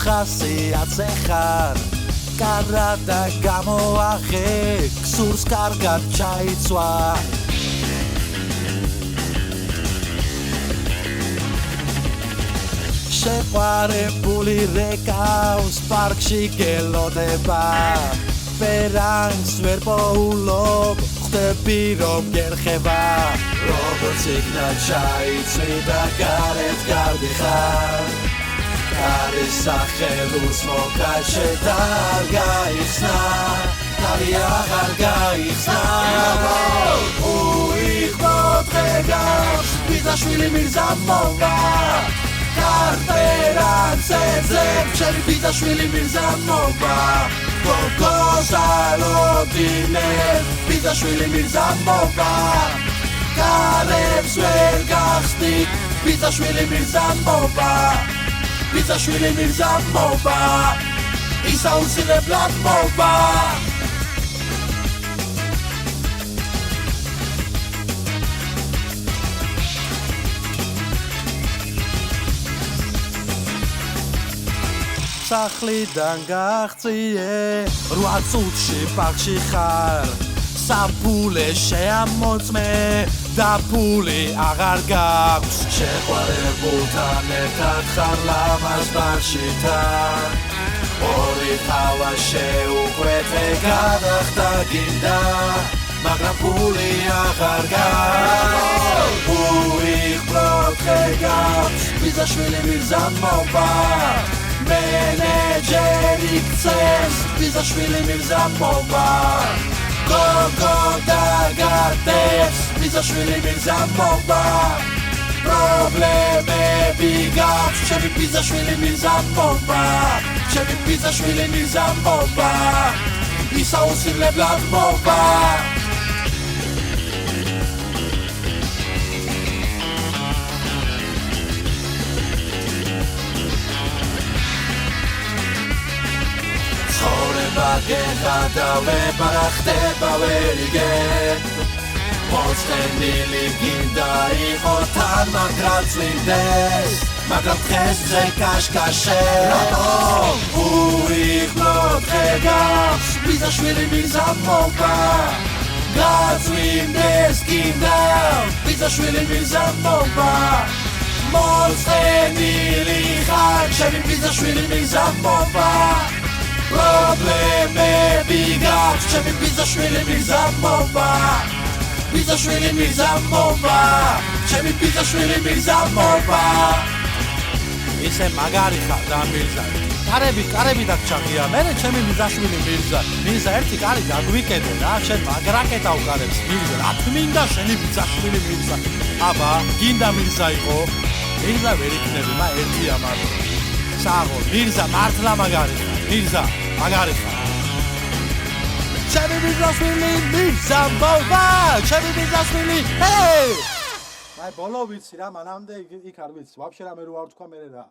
ხასიათზე ხარ კარადა გამოაღე გსურს კარგად ჩაიცვა შეყვარებული რეკავს პარკში გელოდება ფერანგს ვერ პოულობ ხვდები რომ გერხება როგორც იქნა ჩაიცვი და გარეთ გავდიხარ გარის სახელოს მოკაჩე და გაიხსნა თავი აღარ გაიხსნა უიხმოდგეგავს ბიძაშვილი მირზა მოვა Καρτερანცეძებ, ჩემი ბიძაშვილი მირზა მოვა გოგოზალოდინებ, ბიძაშვილი მირზა მოვა კარებს ვერ გახსნით, ბიძაშვილი მირზა მოვა ბიძაშვილი მირზა მოვა ის აუცილებლად მოვა სახლიდან გაღწიე 8 წუთში პარკში ხარ საფულე შეამოწმე და ფული აღარ გაქვს შეყვარებულთან ერთად ხარ ლამაზ ბარში თან ორი თავა შეუყვეთე გადახდა გინდა მაგრამ ფული აღარ გაქვს უიხმოდგეგავს ბიძაშვილი მირზა მოვა Menedžeri chceš, bízašvili mírza moba Gogo dargateš, bízašvili mírza moba Probleme bígaš, čevi bízašvili mírza moba Čevi bízašvili mírza moba Isa usileblat moba გენადავება რა ხდება ვერ იგებ მოწენილი გინდა იყო თან მაგრამ წვიმდეს მაგრამ დღესზე კაშკაშე უიხმოდგეგავს ბიძაშვილი მირზა მოვა გაწვიმდეს გინდა ბიძაშვილი მირზა მოვა მოწენილი ხარ ჩემი ბიძაშვილი მირზა მოვა Problemები გაქვს ჩემი ბიძაშვილი მირზა მოვა ბიძაშვილი მირზა მოვა ჩემი ბიძაშვილი მირზა მოვა ისე მაგარი ხარ და მირზა კარები დაგჭაღია მე ჩემი ბიძაშვილი მირზა ერთი კარი დაგვიკედე რა შენ მაგრაკეთა უკარებს მირზა რა თმინდა შენი ბიძაშვილი მირზა აბა გინდა მირზა იყო მირზა ვერ იქნები მა ერთი ამარო საღო მირზა მართლა მაგარი ხარ მირზა მაგარი ხარ ჩემი ბიძაშვილი მირზა მოვა ჩემი ბიძაშვილი ჰეი აი ბოლო ვიცი რა მანამდე იქ არ ვიცი ვაფშე რა მე რო არ თქვა მე რა